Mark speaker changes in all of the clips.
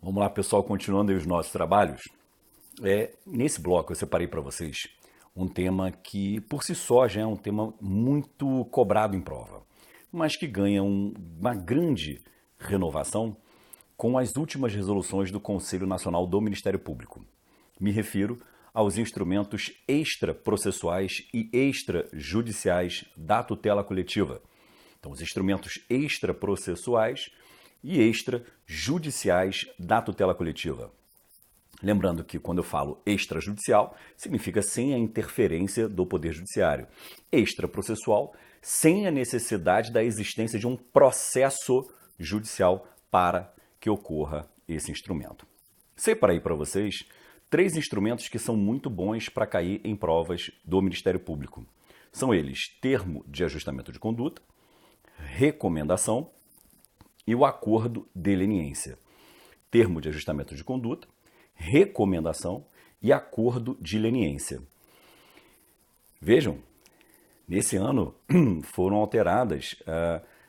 Speaker 1: Vamos lá, pessoal, continuando aí os nossos trabalhos. Nesse bloco eu separei para vocês um tema que, por si só, já é um tema muito cobrado em prova, mas que ganha uma grande renovação com as últimas resoluções do Conselho Nacional do Ministério Público. Me refiro aos instrumentos extraprocessuais e extrajudiciais da tutela coletiva. Então, os instrumentos extraprocessuais e extrajudiciais da tutela coletiva. Lembrando que quando eu falo extrajudicial, significa sem a interferência do Poder Judiciário. Extraprocessual, sem a necessidade da existência de um processo judicial para que ocorra esse instrumento. Separei para vocês 3 instrumentos que são muito bons para cair em provas do Ministério Público. São eles termo de ajustamento de conduta, recomendação e o acordo de leniência. Termo de ajustamento de conduta, recomendação e acordo de leniência. Vejam, nesse ano foram alteradas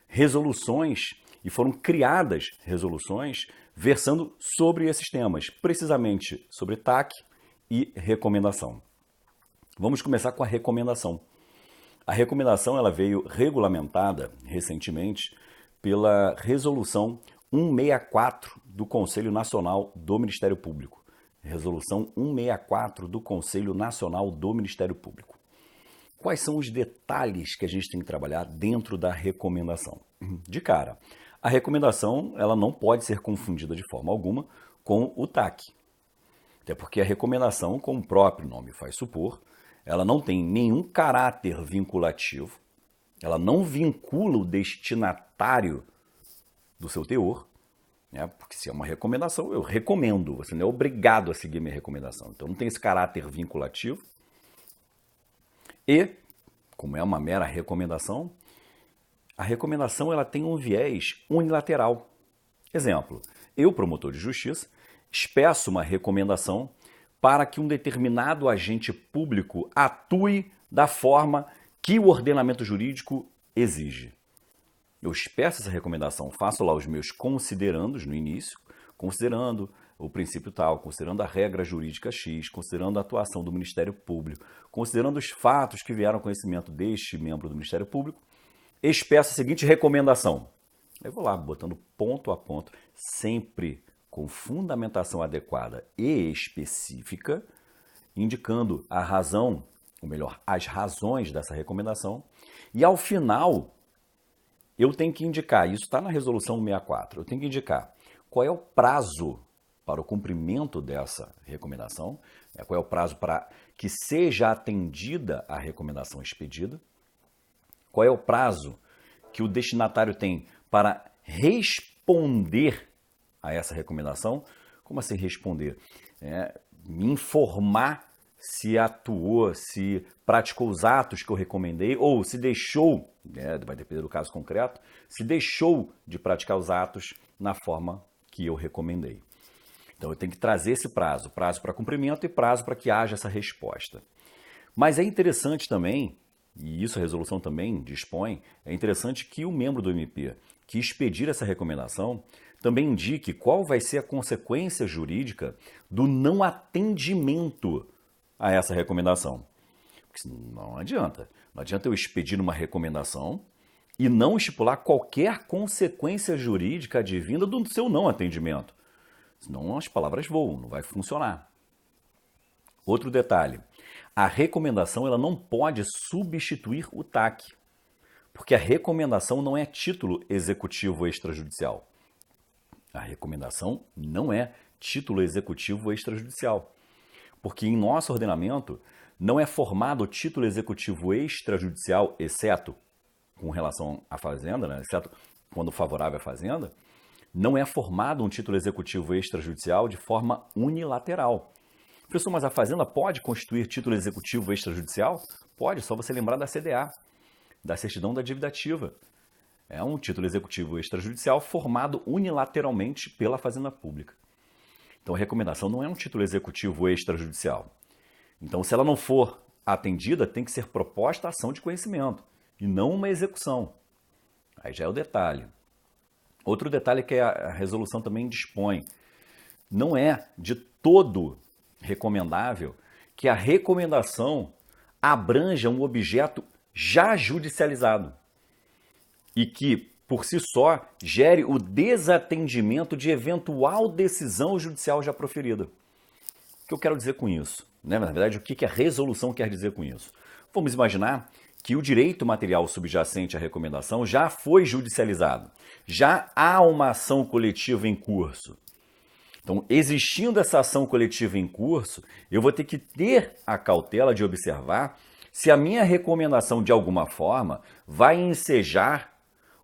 Speaker 1: resoluções e foram criadas resoluções versando sobre esses temas, precisamente sobre TAC e recomendação. Vamos começar com a recomendação. A recomendação ela veio regulamentada recentemente pela Resolução 164 do Conselho Nacional do Ministério Público. Resolução 164 do Conselho Nacional do Ministério Público. Quais são os detalhes que a gente tem que trabalhar dentro da recomendação? De cara, a recomendação ela não pode ser confundida de forma alguma com o TAC. Até porque a recomendação, como o próprio nome faz supor, ela não tem nenhum caráter vinculativo, ela não vincula o destinatário do seu teor, né? Porque se é uma recomendação, eu recomendo, você não é obrigado a seguir minha recomendação. Então não tem esse caráter vinculativo. E, como é uma mera recomendação, a recomendação ela tem um viés unilateral. Exemplo, eu, promotor de justiça, expresso uma recomendação para que um determinado agente público atue da forma que o ordenamento jurídico exige. Eu expresso essa recomendação, faço lá os meus considerandos no início, considerando o princípio tal, considerando a regra jurídica X, considerando a atuação do Ministério Público, considerando os fatos que vieram ao conhecimento deste membro do Ministério Público, expresso a seguinte recomendação. Eu vou lá, botando ponto a ponto, sempre com fundamentação adequada e específica, indicando a razão, ou melhor, as razões dessa recomendação, e ao final eu tenho que indicar, isso está na resolução 164, eu tenho que indicar qual é o prazo para o cumprimento dessa recomendação, qual é o prazo para que seja atendida a recomendação expedida, qual é o prazo que o destinatário tem para responder a essa recomendação. Como assim responder? Me informar se atuou, se praticou os atos que eu recomendei, ou se deixou, vai depender do caso concreto, se deixou de praticar os atos na forma que eu recomendei. Então eu tenho que trazer esse prazo para cumprimento e prazo para que haja essa resposta. Mas é interessante também, e isso a resolução também dispõe, é interessante que o membro do MP que expedir essa recomendação também indique qual vai ser a consequência jurídica do não atendimento a essa recomendação. Porque não adianta. Não adianta eu expedir uma recomendação e não estipular qualquer consequência jurídica advinda do seu não atendimento. Senão as palavras voam, não vai funcionar. Outro detalhe, a recomendação ela não pode substituir o TAC, porque a recomendação não é título executivo extrajudicial. A recomendação não é título executivo extrajudicial, porque em nosso ordenamento não é formado título executivo extrajudicial, exceto com relação à fazenda, né? Exceto quando favorável à fazenda, não é formado um título executivo extrajudicial de forma unilateral. Professor, mas a fazenda pode constituir título executivo extrajudicial? Pode, só você lembrar da CDA, da certidão da dívida ativa. É um título executivo extrajudicial formado unilateralmente pela Fazenda Pública. Então a recomendação não é um título executivo extrajudicial. Então se ela não for atendida, tem que ser proposta a ação de conhecimento e não uma execução. Aí já é o detalhe. Outro detalhe que a resolução também dispõe. Não é de todo recomendável que a recomendação abranja um objeto já judicializado e que, por si só, gere o desatendimento de eventual decisão judicial já proferida. O que eu quero dizer com isso? Na verdade, o que a resolução quer dizer com isso? Vamos imaginar que o direito material subjacente à recomendação já foi judicializado, já há uma ação coletiva em curso. Então, existindo essa ação coletiva em curso, eu vou ter que ter a cautela de observar se a minha recomendação, de alguma forma, vai ensejar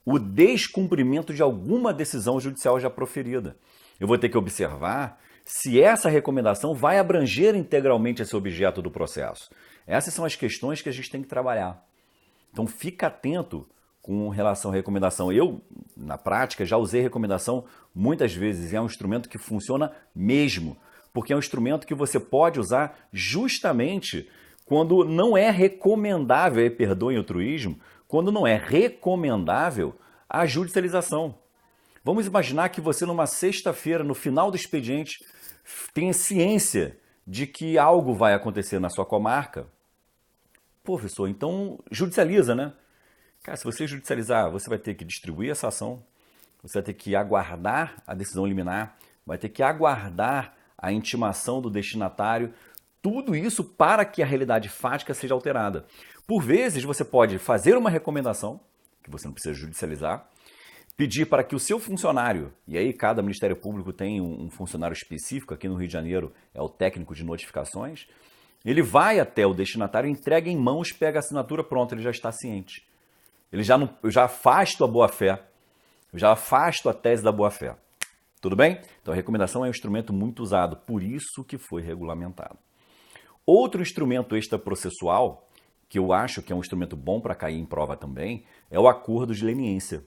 Speaker 1: o descumprimento de alguma decisão judicial já proferida. Eu vou ter que observar se essa recomendação vai abranger integralmente esse objeto do processo. Essas são as questões que a gente tem que trabalhar. Então, fica atento com relação à recomendação. Eu, na prática, já usei recomendação muitas vezes e é um instrumento que funciona mesmo, porque é um instrumento que você pode usar justamente quando não é recomendável, perdoem o truísmo, quando não é recomendável a judicialização. Vamos imaginar que você, numa sexta-feira, no final do expediente, tenha ciência de que algo vai acontecer na sua comarca. Pô, professor, então judicializa, né? Cara, se você judicializar, você vai ter que distribuir essa ação, você vai ter que aguardar a decisão liminar, vai ter que aguardar a intimação do destinatário, tudo isso para que a realidade fática seja alterada. Por vezes, você pode fazer uma recomendação, que você não precisa judicializar, pedir para que o seu funcionário, e aí cada Ministério Público tem um funcionário específico, aqui no Rio de Janeiro é o técnico de notificações, ele vai até o destinatário, entrega em mãos, pega a assinatura, pronto, ele já está ciente. Eu já afasto a boa-fé, eu já afasto a tese da boa-fé. Tudo bem? Então a recomendação é um instrumento muito usado, por isso que foi regulamentado. Outro instrumento extraprocessual, que eu acho que é um instrumento bom para cair em prova também, é o acordo de leniência.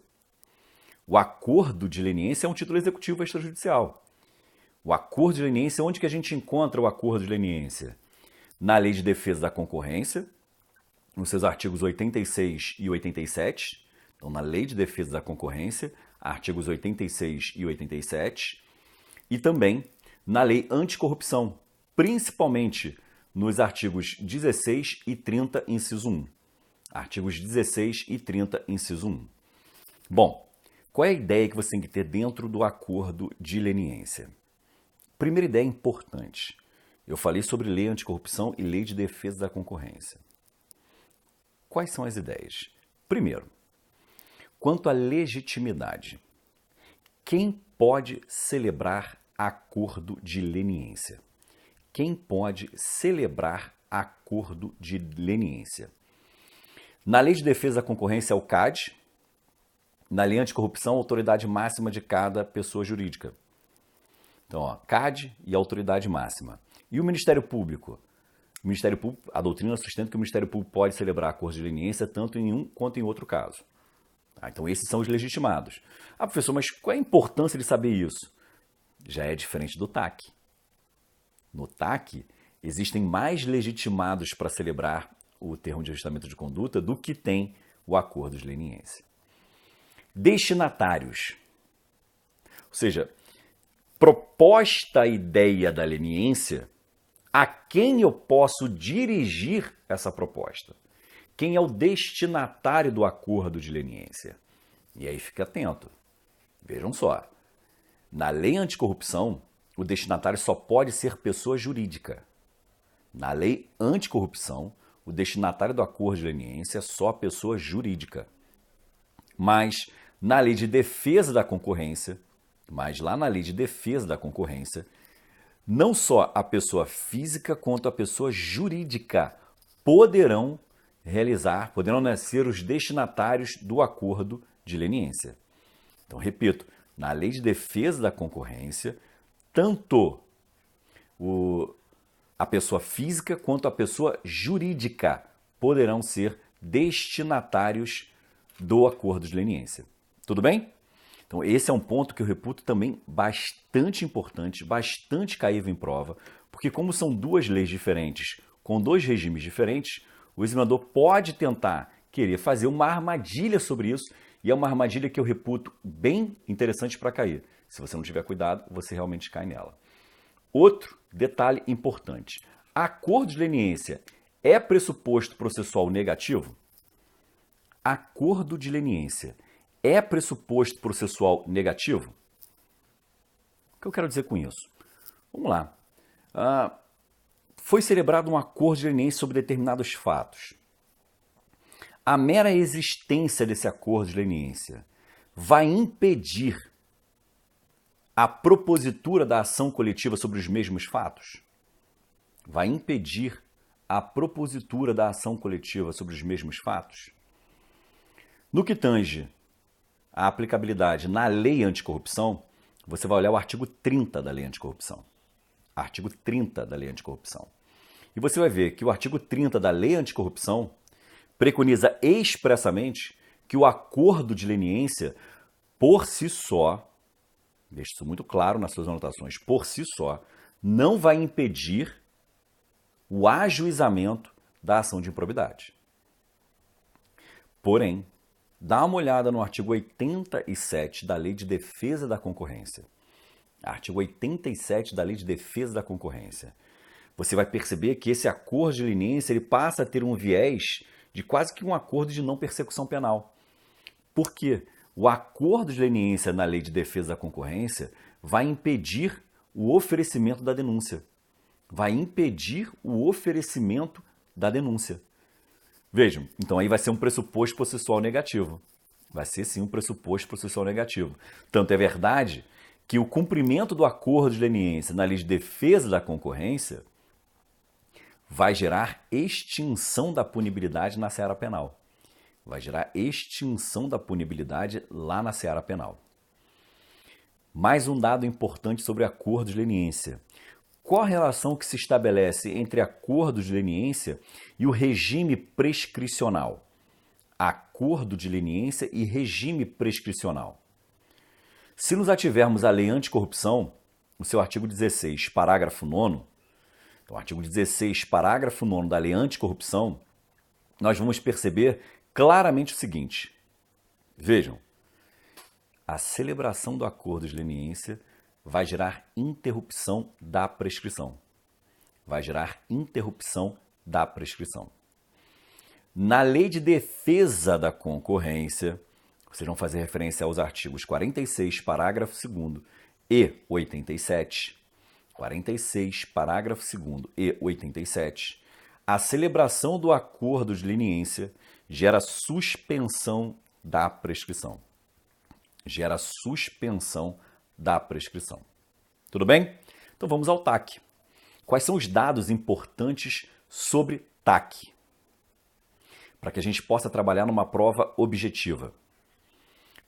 Speaker 1: O acordo de leniência é um título executivo extrajudicial. O acordo de leniência, onde que a gente encontra o acordo de leniência? Na Lei de Defesa da Concorrência, nos seus artigos 86 e 87. Então, na Lei de Defesa da Concorrência, artigos 86 e 87. E também na Lei Anticorrupção, principalmente nos artigos 16 e 30, inciso 1. Artigos 16 e 30, inciso 1. Bom, qual é a ideia que você tem que ter dentro do acordo de leniência? Primeira ideia importante. Eu falei sobre lei anticorrupção e lei de defesa da concorrência. Quais são as ideias? Primeiro, quanto à legitimidade. Quem pode celebrar acordo de leniência? Quem pode celebrar acordo de leniência? Na Lei de Defesa da Concorrência é o CAD, na Lei Anticorrupção, a autoridade máxima de cada pessoa jurídica. Então, ó, CAD e autoridade máxima. E o Ministério Público? O Ministério Público, a doutrina sustenta que o Ministério Público pode celebrar acordo de leniência tanto em um quanto em outro caso. Tá? Então, esses são os legitimados. Ah, professor, mas qual é a importância de saber isso? Já é diferente do TAC. No TAC, existem mais legitimados para celebrar o termo de ajustamento de conduta do que tem o acordo de leniência. Destinatários. Ou seja, proposta a ideia da leniência, a quem eu posso dirigir essa proposta? Quem é o destinatário do acordo de leniência? E aí fique atento. Vejam só. Na lei anticorrupção, o destinatário só pode ser pessoa jurídica. Na lei anticorrupção, o destinatário do acordo de leniência é só pessoa jurídica. Mas na lei de defesa da concorrência, não só a pessoa física quanto a pessoa jurídica poderão ser os destinatários do acordo de leniência. Então, repito, na Lei de Defesa da Concorrência, tanto a pessoa física quanto a pessoa jurídica poderão ser destinatários do acordo de leniência. Tudo bem? Então, esse é um ponto que eu reputo também bastante importante, bastante caível em prova, porque como são duas leis diferentes, com dois regimes diferentes, o examinador pode tentar querer fazer uma armadilha sobre isso, e é uma armadilha que eu reputo bem interessante para cair. Se você não tiver cuidado, você realmente cai nela. Outro detalhe importante. Acordo de leniência é pressuposto processual negativo? Acordo de leniência é pressuposto processual negativo? O que eu quero dizer com isso? Vamos lá. Foi celebrado um acordo de leniência sobre determinados fatos. A mera existência desse acordo de leniência vai impedir a propositura da ação coletiva sobre os mesmos fatos? Vai impedir a propositura da ação coletiva sobre os mesmos fatos? No que tange a aplicabilidade na lei anticorrupção, você vai olhar o artigo 30 da lei anticorrupção. Artigo 30 da lei anticorrupção. E você vai ver que o artigo 30 da lei anticorrupção preconiza expressamente que o acordo de leniência, por si só, deixe isso muito claro nas suas anotações, por si só, não vai impedir o ajuizamento da ação de improbidade. Porém, dá uma olhada no artigo 87 da Lei de Defesa da Concorrência. Artigo 87 da Lei de Defesa da Concorrência. Você vai perceber que esse acordo de leniência ele passa a ter um viés de quase que um acordo de não persecução penal. Por quê? O acordo de leniência na Lei de Defesa da Concorrência vai impedir o oferecimento da denúncia. Vai impedir o oferecimento da denúncia. Vejam, então aí vai ser um pressuposto processual negativo. Vai ser sim um pressuposto processual negativo. Tanto é verdade que o cumprimento do acordo de leniência na Lei de Defesa da Concorrência vai gerar extinção da punibilidade na seara penal. Vai gerar extinção da punibilidade lá na seara penal. Mais um dado importante sobre acordo de leniência. Qual a relação que se estabelece entre acordo de leniência e o regime prescricional? Acordo de leniência e regime prescricional. Se nos ativermos à lei anticorrupção, no seu artigo 16, parágrafo 9º, então, artigo 16, parágrafo 9º da lei anticorrupção, nós vamos perceber claramente o seguinte. Vejam, a celebração do acordo de leniência vai gerar interrupção da prescrição. Vai gerar interrupção da prescrição. Na Lei de Defesa da Concorrência, vocês vão fazer referência aos artigos 46, parágrafo 2º e 87. 46, parágrafo 2º e 87. A celebração do acordo de leniência gera suspensão da prescrição. Gera suspensão da prescrição. Tudo bem? Então vamos ao TAC. Quais são os dados importantes sobre TAC? Para que a gente possa trabalhar numa prova objetiva.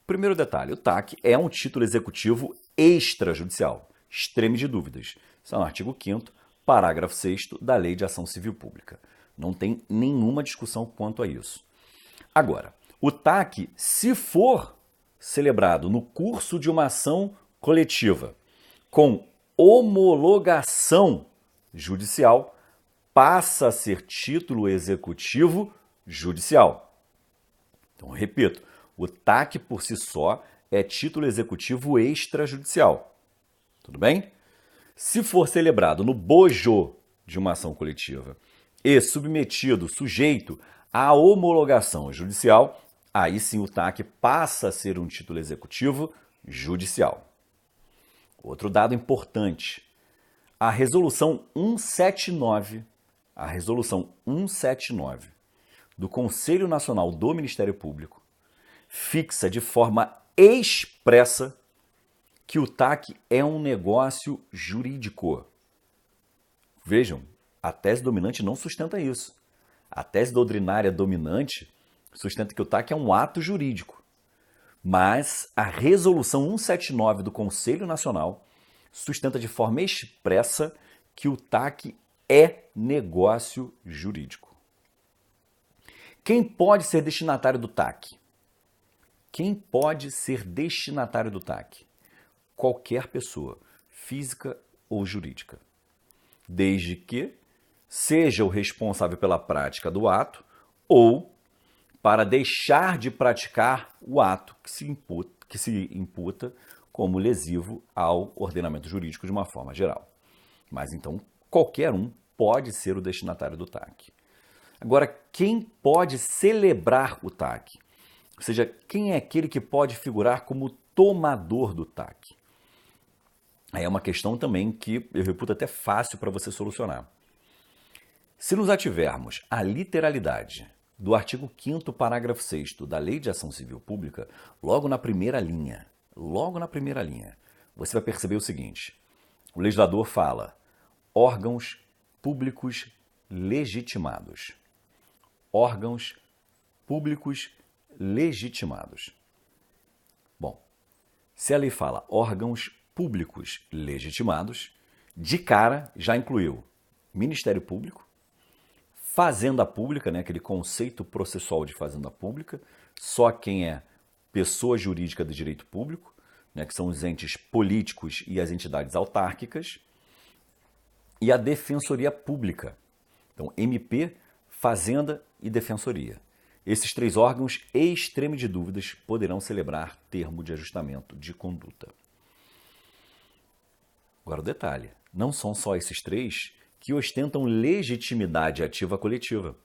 Speaker 1: Primeiro detalhe, o TAC é um título executivo extrajudicial. Extreme de dúvidas. Isso é no artigo 5º, parágrafo 6º da Lei de Ação Civil Pública. Não tem nenhuma discussão quanto a isso. Agora, o TAC, se for celebrado no curso de uma ação coletiva com homologação judicial, passa a ser título executivo judicial. Então, repito, o TAC por si só é título executivo extrajudicial. Tudo bem? Se for celebrado no bojo de uma ação coletiva e submetido, sujeito à homologação judicial, aí sim o TAC passa a ser um título executivo judicial. Outro dado importante, a resolução 179, do Conselho Nacional do Ministério Público fixa de forma expressa que o TAC é um negócio jurídico. Vejam, a tese dominante não sustenta isso. A tese doutrinária dominante sustenta que o TAC é um ato jurídico. Mas a resolução 179 do Conselho Nacional sustenta de forma expressa que o TAC é negócio jurídico. Quem pode ser destinatário do TAC? Quem pode ser destinatário do TAC? Qualquer pessoa, física ou jurídica, desde que seja o responsável pela prática do ato ou para deixar de praticar o ato que se imputa como lesivo ao ordenamento jurídico de uma forma geral. Mas então, qualquer um pode ser o destinatário do TAC. Agora, quem pode celebrar o TAC? Ou seja, quem é aquele que pode figurar como tomador do TAC? Aí é uma questão também que eu reputo até fácil para você solucionar. Se nos ativermos à literalidade do artigo 5º, parágrafo 6º da Lei de Ação Civil Pública, logo na primeira linha, você vai perceber o seguinte: o legislador fala órgãos públicos legitimados. Órgãos públicos legitimados. Bom, se a lei fala órgãos públicos legitimados, de cara já incluiu Ministério Público, Fazenda Pública, né, aquele conceito processual de Fazenda Pública, só quem é pessoa jurídica de direito público, né, que são os entes políticos e as entidades autárquicas, e a Defensoria Pública. Então, MP, Fazenda e Defensoria. Esses três órgãos, em extremo de dúvidas, poderão celebrar termo de ajustamento de conduta. Agora o detalhe, não são só esses três que ostentam legitimidade ativa coletiva.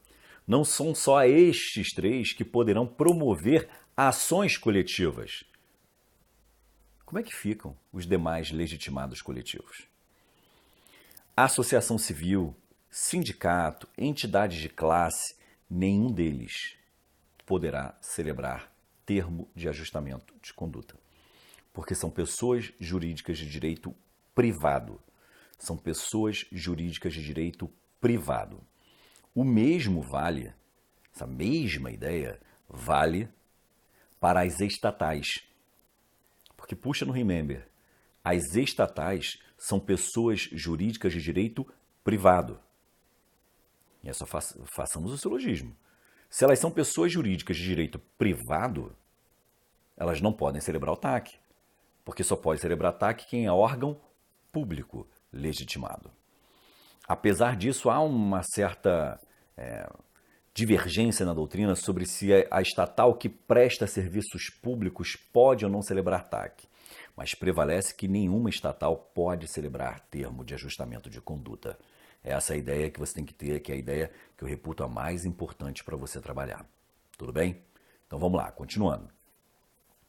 Speaker 1: Não são só estes três que poderão promover ações coletivas. Como é que ficam os demais legitimados coletivos? Associação civil, sindicato, entidades de classe, nenhum deles poderá celebrar termo de ajustamento de conduta, porque são pessoas jurídicas de direito privado. São pessoas jurídicas de direito privado. O mesmo vale, essa mesma ideia, vale para as estatais. Porque puxa no Remember, as estatais são pessoas jurídicas de direito privado. E é só façamos o silogismo. Se elas são pessoas jurídicas de direito privado, elas não podem celebrar o TAC. Porque só pode celebrar TAC quem é órgão público legitimado. Apesar disso, há uma certa divergência na doutrina sobre se a estatal que presta serviços públicos pode ou não celebrar TAC. Mas prevalece que nenhuma estatal pode celebrar termo de ajustamento de conduta. Essa é a ideia que você tem que ter, que é a ideia que eu reputo a mais importante para você trabalhar. Tudo bem? Então vamos lá, continuando.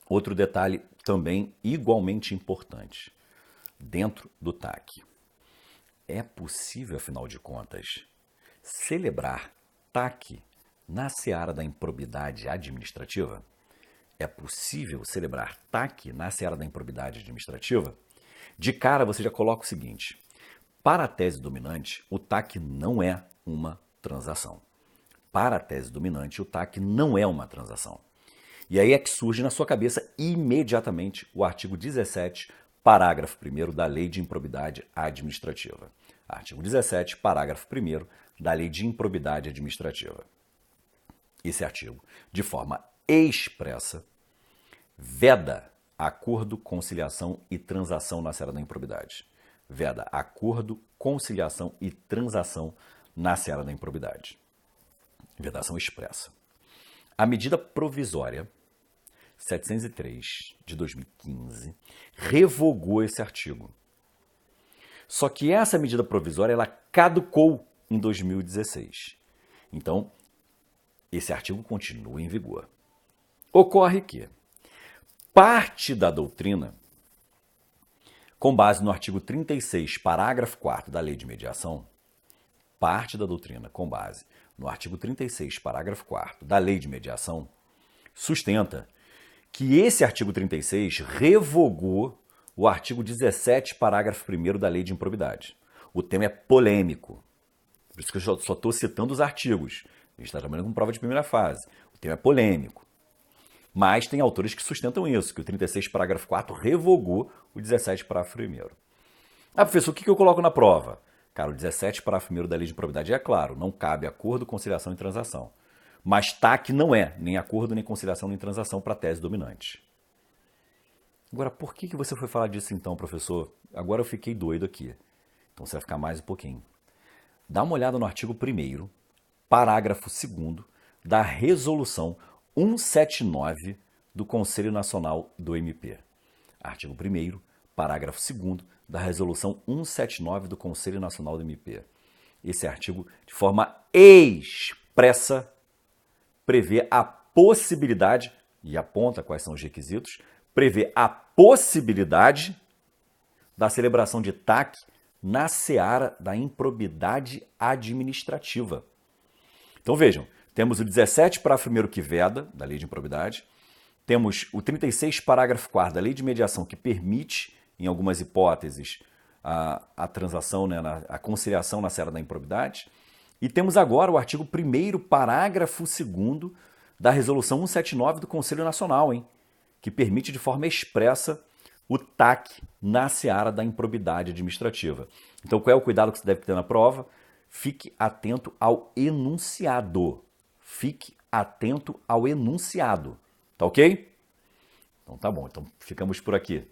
Speaker 1: Outro detalhe também igualmente importante. Dentro do TAC. É possível, afinal de contas, celebrar TAC na seara da improbidade administrativa? É possível celebrar TAC na seara da improbidade administrativa? De cara, você já coloca o seguinte: para a tese dominante, o TAC não é uma transação. Para a tese dominante, o TAC não é uma transação. E aí é que surge na sua cabeça imediatamente o artigo 17, parágrafo 1º da Lei de Improbidade Administrativa. Artigo 17, parágrafo 1º da Lei de Improbidade Administrativa. Esse artigo, de forma expressa, veda acordo, conciliação e transação na seara da improbidade. Veda acordo, conciliação e transação na seara da improbidade. Vedação expressa. A medida provisória 703 de 2015 revogou esse artigo. Só que essa medida provisória ela caducou em 2016. Então, esse artigo continua em vigor. Ocorre que parte da doutrina, com base no artigo 36, parágrafo 4º da Lei de Mediação, parte da doutrina, com base no artigo 36, parágrafo 4º da Lei de Mediação, sustenta que esse artigo 36 revogou o artigo 17, parágrafo 1º da Lei de Improbidade. O tema é polêmico. Por isso que eu só estou citando os artigos. A gente está trabalhando com prova de primeira fase. O tema é polêmico. Mas tem autores que sustentam isso, que o 36, parágrafo 4º revogou o 17, parágrafo 1º. Ah, professor, o que eu coloco na prova? Cara, o 17, parágrafo 1º da Lei de Improbidade é claro, não cabe acordo, conciliação e transação. Mas TAC não é nem acordo, nem conciliação, nem transação para a tese dominante. Agora, por que você foi falar disso então, professor? Agora eu fiquei doido aqui. Então você vai ficar mais um pouquinho. Dá uma olhada no artigo 1º, parágrafo 2º da Resolução 179 do Conselho Nacional do MP. Artigo 1º, parágrafo 2º da Resolução 179 do Conselho Nacional do MP. Esse artigo, de forma expressa, prevê a possibilidade, e aponta quais são os requisitos, prevê a possibilidade da celebração de TAC na seara da improbidade administrativa. Então vejam, temos o 17, parágrafo 1º que veda, da Lei de Improbidade, temos o 36, parágrafo 4º da Lei de Mediação, que permite, em algumas hipóteses, a transação, né, a conciliação na seara da improbidade, e temos agora o artigo 1º, parágrafo 2º da Resolução 179 do Conselho Nacional, que permite de forma expressa o TAC na seara da improbidade administrativa. Então, qual é o cuidado que você deve ter na prova? Fique atento ao enunciado. Fique atento ao enunciado. Tá ok? Então tá bom. Então ficamos por aqui.